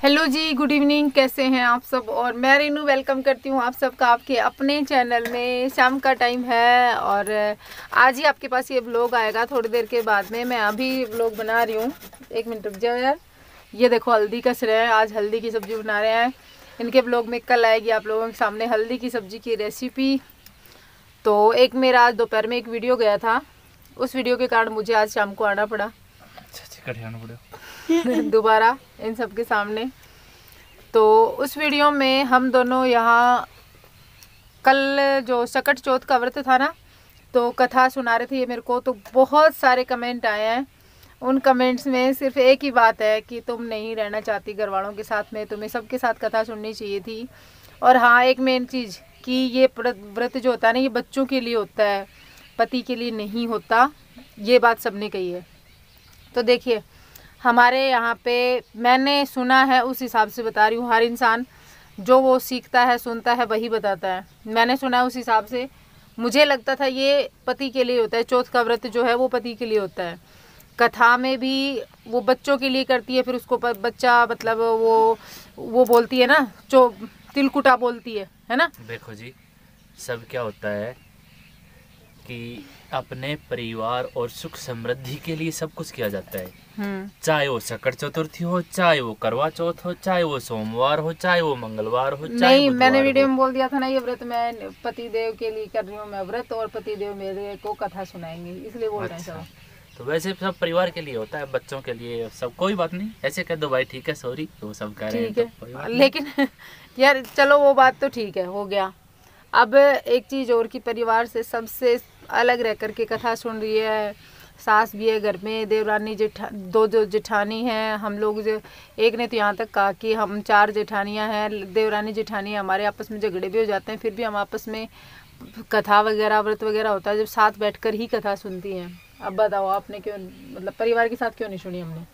Hello जी, good evening. कैसे हैं आप सब? और मैं रीनू वेलकम करती हूँ आप सबका आपके अपने चैनल में। शाम का टाइम है और आज ही आपके पास ये व्लॉग आएगा थोड़ी देर के बाद में। मैं अभी व्लॉग बना रही हूँ, एक मिनट रुक जाओ यार। ये देखो हल्दी कस रहे हैं, आज हल्दी की सब्ज़ी बना रहे हैं। इनके व्लॉग में कल आएगी आप लोगों के सामने हल्दी की सब्ज़ी की रेसिपी। तो एक मेरा आज दोपहर में एक वीडियो गया था, उस वीडियो के कारण मुझे आज शाम को आना पड़ा दोबारा इन सब के सामने। तो उस वीडियो में हम दोनों यहाँ कल जो सकट चौथ का व्रत था ना, तो कथा सुना रहे थे ये मेरे को। तो बहुत सारे कमेंट आए हैं, उन कमेंट्स में सिर्फ एक ही बात है कि तुम नहीं रहना चाहती घर वालों के साथ में, तुम्हें सबके साथ कथा सुननी चाहिए थी। और हाँ, एक मेन चीज़ कि ये व्रत जो होता है ना, ये बच्चों के लिए होता है, पति के लिए नहीं होता। ये बात सबने कही है। तो देखिए, हमारे यहाँ पे मैंने सुना है उस हिसाब से बता रही हूँ। हर इंसान जो वो सीखता है सुनता है वही बताता है। मैंने सुना है उस हिसाब से। मुझे लगता था ये पति के लिए होता है, चौथ का व्रत जो है वो पति के लिए होता है। कथा में भी वो बच्चों के लिए करती है, फिर उसको बच्चा मतलब वो बोलती है ना, जो तिलकुटा बोलती है ना। देखो जी, सब क्या होता है कि अपने परिवार और सुख समृद्धि के लिए सब कुछ किया जाता है। चाहे वो सकट चतुर्थी हो, चाहे वो करवा चौथ हो, चाहे वो सोमवार हो, चाहे वो मंगलवार हो, चाहे नहीं, मैंने वीडियो में बोल दिया था ना, ये व्रत मैं पति देव के लिए कर रही हूँ मैं व्रत, और पति देव मेरे को कथा सुनाएंगे, इसलिए बोल रहे हैं सब। तो वैसे सब परिवार के लिए होता है, बच्चों के लिए सब। कोई बात नहीं, ऐसे कह दो भाई, ठीक है, सॉरी, तो सब कह रहे हैं, ठीक है। लेकिन यार चलो वो बात तो ठीक है, हो गया। अब एक चीज़ और की, परिवार से सबसे अलग रह करके कथा सुन रही है। सास भी है घर में, देवरानी दो जो जेठानी हैं हम लोग। जो एक ने तो यहाँ तक कहा कि हम 4 जेठानियाँ हैं, देवरानी जेठानी, हमारे आपस में झगड़े भी हो जाते हैं, फिर भी हम आपस में कथा वगैरह व्रत वगैरह होता है जब साथ बैठकर ही कथा सुनती हैं। अब बताओ आपने क्यों, मतलब परिवार के साथ क्यों नहीं सुनी हमने?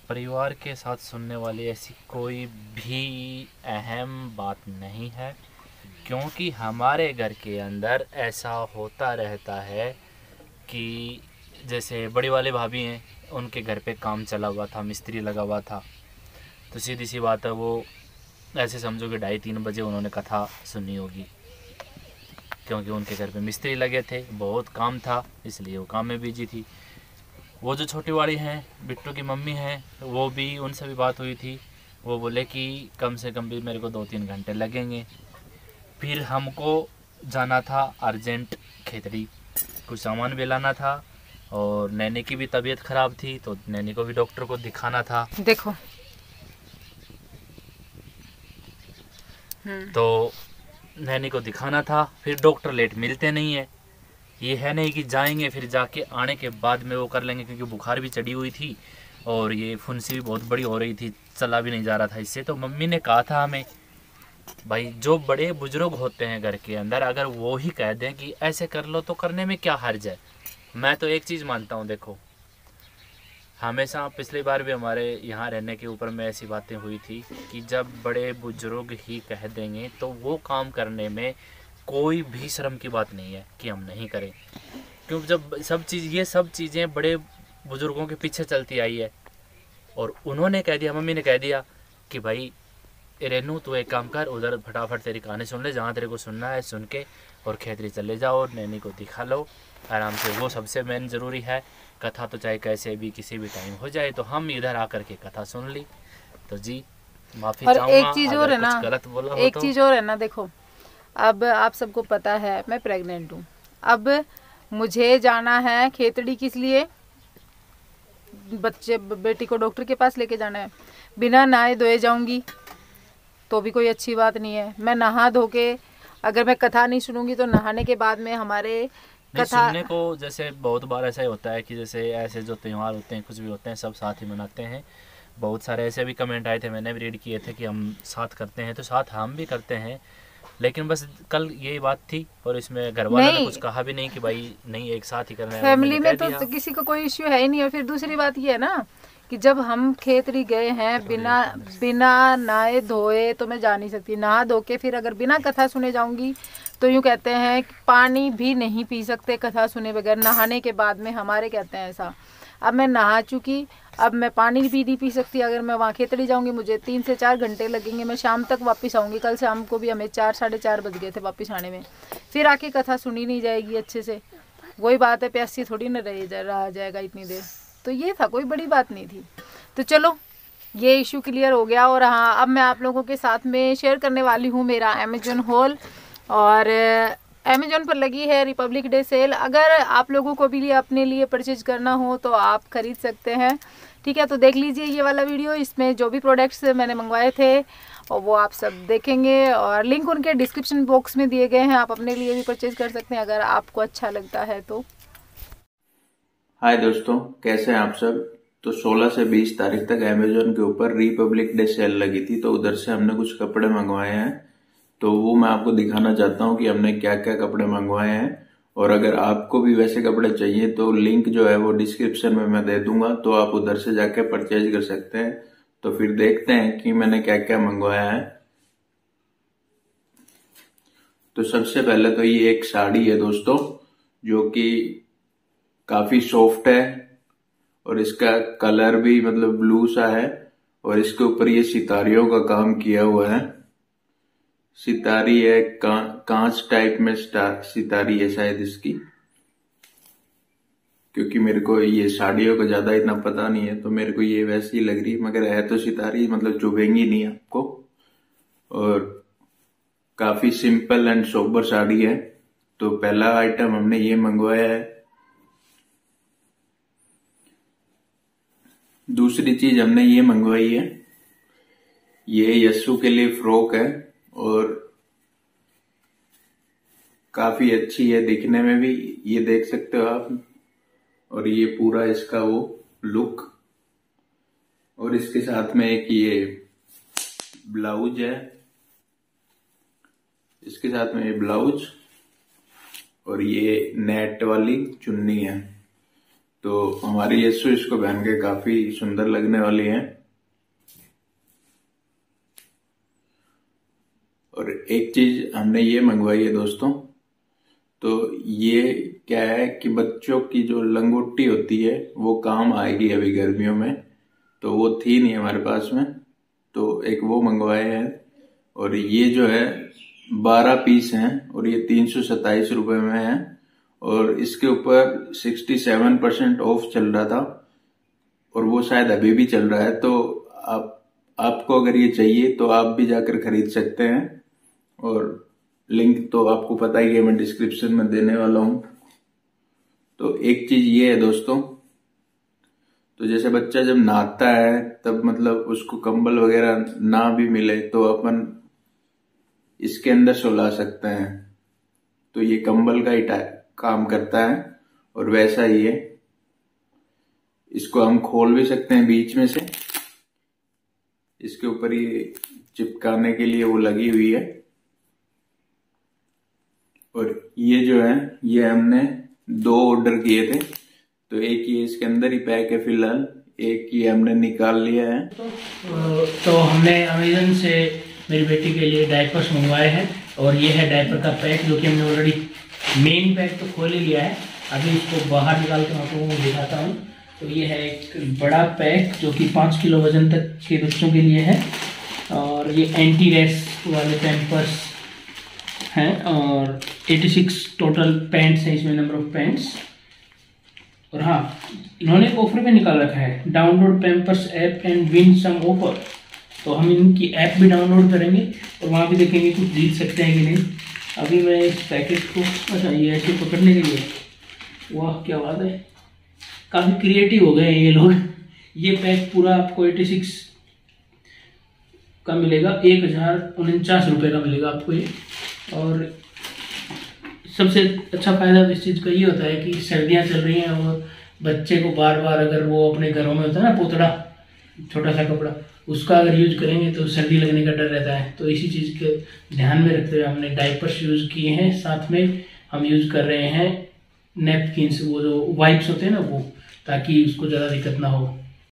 परिवार के साथ सुनने वाली ऐसी कोई भी अहम बात नहीं है, क्योंकि हमारे घर के अंदर ऐसा होता रहता है कि जैसे बड़ी वाले भाभी हैं, उनके घर पे काम चला हुआ था, मिस्त्री लगा हुआ था। तो सीधी सी बात है, वो ऐसे समझो कि 2:30-3 बजे उन्होंने कथा सुनी होगी, क्योंकि उनके घर पे मिस्त्री लगे थे, बहुत काम था, इसलिए वो काम में बिजी थी। वो जो छोटी वाली हैं, बिट्टू की मम्मी हैं, वो भी, उनसे भी बात हुई थी। वो बोले कि कम से कम भी मेरे को 2-3 घंटे लगेंगे। फिर हमको जाना था अर्जेंट खेतड़ी, कुछ सामान भी लाना था, और नैनी की भी तबीयत खराब थी, तो नैनी को भी डॉक्टर को दिखाना था। देखो तो नैनी को दिखाना था, फिर डॉक्टर लेट मिलते नहीं है। ये है नहीं कि जाएंगे फिर जाके आने के बाद में वो कर लेंगे, क्योंकि बुखार भी चढ़ी हुई थी और ये फुंसी भी बहुत बड़ी हो रही थी, चला भी नहीं जा रहा था इससे। तो मम्मी ने कहा था हमें, भाई जो बड़े बुजुर्ग होते हैं घर के अंदर, अगर वो ही कह दें कि ऐसे कर लो तो करने में क्या हर्ज है। मैं तो एक चीज़ मानता हूँ, देखो हमेशा पिछली बार भी हमारे यहाँ रहने के ऊपर में ऐसी बातें हुई थी कि जब बड़े बुजुर्ग ही कह देंगे तो वो काम करने में कोई भी शर्म की बात नहीं है कि हम नहीं करें। क्योंकि जब ये सब चीज़ें बड़े बुजुर्गों के पीछे चलती आई है, और उन्होंने कह दिया, मम्मी ने कह दिया कि भाई रेनू तू एक काम कर, उधर फटाफट तेरी कहानी सुन ले, जहाँ तेरे को सुनना है सुन के, और खेतरी चले जाओ और नैनी को दिखा लो आराम से। वो सबसे मेन ज़रूरी है। कथा तो चाहे कैसे भी किसी भी टाइम हो जाए, तो हम इधर आकर के कथा सुन ली। तो जी माफ़ी चाहूँगा एक चीज़ और है ना, गलत बोला, एक चीज़ और है ना। देखो, अब आप सबको पता है मैं प्रेग्नेंट हूँ। अब मुझे जाना है खेतड़ी, किस लिए? बेटी को डॉक्टर के पास लेके जाना है। बिना नहाए धोए जाऊंगी तो भी कोई अच्छी बात नहीं है। मैं नहा धो के, अगर मैं कथा नहीं सुनूंगी तो नहाने के बाद में हमारे कथा सुनने को, जैसे बहुत बार ऐसा ही होता है कि जैसे ऐसे जो त्यौहार होते हैं, कुछ भी होते हैं, सब साथ ही मनाते हैं। बहुत सारे ऐसे भी कमेंट आए थे, मैंने भी रीड किए थे कि हम साथ करते हैं, तो साथ हम भी करते हैं। लेकिन बस कल यही बात थी, और इसमें घर वालों ने कुछ कहा भी नहीं कि भाई नहीं एक साथ ही करना है। फैमिली में तो किसी को कोई इश्यू है ही नहीं। और फिर दूसरी बात ये है ना कि जब हम खेतरी गए हैं बिना नहाए धोए तो मैं जा नहीं सकती। नहा धो के फिर अगर बिना कथा सुने जाऊंगी तो यूँ कहते हैं कि पानी भी नहीं पी सकते कथा सुने बगैर, नहाने के बाद में हमारे कहते हैं ऐसा। अब मैं नहा चुकी, अब मैं पानी भी नहीं पी सकती। अगर मैं वहाँ खेतड़ी जाऊँगी मुझे 3 से 4 घंटे लगेंगे। मैं शाम तक वापस आऊँगी। कल शाम को भी हमें 4 साढ़े 4 बज गए थे वापस आने में। फिर आके कथा सुनी नहीं जाएगी अच्छे से। वही बात है, प्यासी थोड़ी ना रहा जाएगा इतनी देर। तो ये था, कोई बड़ी बात नहीं थी। तो चलो ये इशू क्लियर हो गया। और हाँ, अब मैं आप लोगों के साथ में शेयर करने वाली हूँ मेरा अमेजन हॉल। और अमेजन पर लगी है रिपब्लिक डे सेल। अगर आप लोगों को भी अपने लिए परचेज करना हो तो आप खरीद सकते हैं, ठीक है। तो देख लीजिए ये वाला वीडियो, इसमें जो भी प्रोडक्ट्स मैंने मंगवाए थे और वो आप सब देखेंगे। और लिंक उनके डिस्क्रिप्शन बॉक्स में दिए गए हैं, आप अपने लिए भी परचेज कर सकते हैं अगर आपको अच्छा लगता है तो। हाय दोस्तों, कैसे हैं आप सब। तो 16 से 20 तारीख तक अमेजोन के ऊपर रिपब्लिक डे सेल लगी थी, तो उधर से हमने कुछ कपड़े मंगवाए हैं। तो वो मैं आपको दिखाना चाहता हूँ कि हमने क्या क्या कपड़े मंगवाए हैं। और अगर आपको भी वैसे कपड़े चाहिए तो लिंक जो है वो डिस्क्रिप्शन में मैं दे दूंगा, तो आप उधर से जाके परचेज कर सकते हैं। तो फिर देखते हैं कि मैंने क्या क्या मंगवाया है। तो सबसे पहले तो ये एक साड़ी है दोस्तों, जो कि काफी सॉफ्ट है और इसका कलर भी मतलब ब्लू सा है। और इसके ऊपर ये सितारियों का काम किया हुआ है। सितारी है, कांच टाइप में सितारी है शायद इसकी, क्योंकि मेरे को ये साड़ियों का ज्यादा इतना पता नहीं है, तो मेरे को ये वैसी लग रही है। मगर है तो सितारी, मतलब चुभेंगी नहीं आपको। और काफी सिंपल एंड सोबर साड़ी है। तो पहला आइटम हमने ये मंगवाया है। दूसरी चीज हमने ये मंगवाई है, ये यस्सु के लिए फ्रॉक है और काफी अच्छी है दिखने में भी, ये देख सकते हो आप। और ये पूरा इसका वो लुक। और इसके साथ में एक ये ब्लाउज है, इसके साथ में ये ब्लाउज और ये नेट वाली चुन्नी है। तो हमारी यस्सु इसको पहन के काफी सुंदर लगने वाली है। और एक चीज हमने ये मंगवाई है दोस्तों, तो ये क्या है कि बच्चों की जो लंगोटी होती है वो काम आएगी अभी गर्मियों में। तो वो थी नहीं हमारे पास में, तो एक वो मंगवाए हैं। और ये जो है 12 पीस हैं और ये 327 रुपए में है। और इसके ऊपर 67% ऑफ चल रहा था और वो शायद अभी भी चल रहा है। तो आपको अगर ये चाहिए तो आप भी जाकर खरीद सकते हैं। और लिंक तो आपको पता ही है, मैं डिस्क्रिप्शन में देने वाला हूं। तो एक चीज ये है दोस्तों, तो जैसे बच्चा जब नहाता है तब मतलब उसको कंबल वगैरह ना भी मिले तो अपन इसके अंदर सुला सकते हैं। तो ये कंबल का ही काम करता है। और वैसा ही है, इसको हम खोल भी सकते हैं बीच में से। इसके ऊपर ये चिपकाने के लिए वो लगी हुई है। और ये जो है ये हमने 2 ऑर्डर किए थे, तो एक ये इसके अंदर ही पैक है फिलहाल, एक ये हमने निकाल लिया है। तो हमने अमेजन से मेरी बेटी के लिए डायपर्स मंगवाए हैं। और ये है डायपर का पैक, जो कि हमने ऑलरेडी मेन पैक तो खोल ही लिया है। अभी इसको बाहर निकाल के आपको दिखाता हूँ। तो ये है एक बड़ा पैक जो कि 5 किलो वजन तक के बच्चों के लिए है। और ये एंटी रैश वाले पैम्पर्स हैं और 86 टोटल पैंट्स हैं इसमें, नंबर ऑफ पैंट्स। और हाँ, इन्होंने एक ऑफर भी निकाल रखा है, download Pampers app and win some offer. तो हम इनकी ऐप भी डाउनलोड करेंगे और वहाँ भी देखेंगे कुछ जीत सकते हैं कि नहीं। अभी मैं इस पैकेट को, अच्छा ये ऐसे पकड़ने के लिए, वाह क्या बात है, काफ़ी क्रिएटिव हो गए हैं ये लोग। ये पैक पूरा आपको 86 का मिलेगा, 1049 रुपये का मिलेगा आपको ये। और सबसे अच्छा फ़ायदा इस चीज़ का ये होता है कि सर्दियाँ चल रही हैं और बच्चे को बार बार अगर वो अपने घरों में होता है ना पोतड़ा, छोटा सा कपड़ा, उसका अगर यूज करेंगे तो सर्दी लगने का डर रहता है। तो इसी चीज़ के ध्यान में रखते हुए हमने डायपर्स यूज़ किए हैं। साथ में हम यूज़ कर रहे हैं नैपकिन्स, वो जो वाइप्स होते हैं ना वो, ताकि उसको ज़्यादा दिक्कत ना हो।